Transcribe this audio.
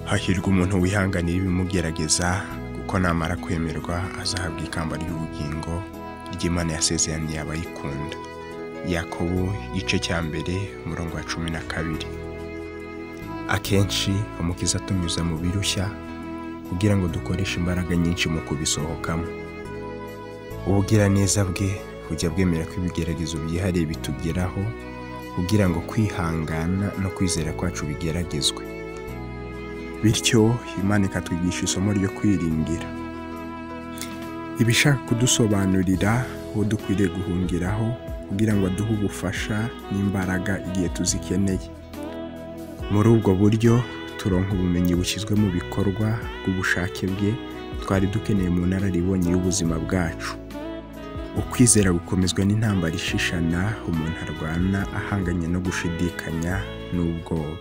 hahirwa umuntu wihanganira ibimugerageza kuko namara kwemerwa azahabwa ikamba ry'ubugingo ry'Imana yasezeraniye abayikunda. Yakobo igice cya mbere umurongo wa 12. Akenshi umukiza atunyuza mu birushya kugira ngo dukoreshe imbaraga nyinshi mu kubisohokamo. Ubugiraneza bwe bujya bwemera ko ibigeragezo byihariye bitugeraho kugira ngo kwihangana no kwizera kwacu bigeragezwe. Bityo Imana ikatwigisha isomo ryo kwiringira. Ibishaka kudusobanurira uwo dukwiriye guhungiraho kugira ngo aduhe ubufasha n'imbaraga igihe tuzikeneye. Muri ubwo buryo turonka ubumenyi bushyizwe mu bikorwa bw'ubushake bwe twari dukeneye mu nararibonye y'ubuzima bwacu. Ukwizera gukomezwa n'intambara ishishana umuntu arwana ahanganye no gushidikanya n'ubwoba.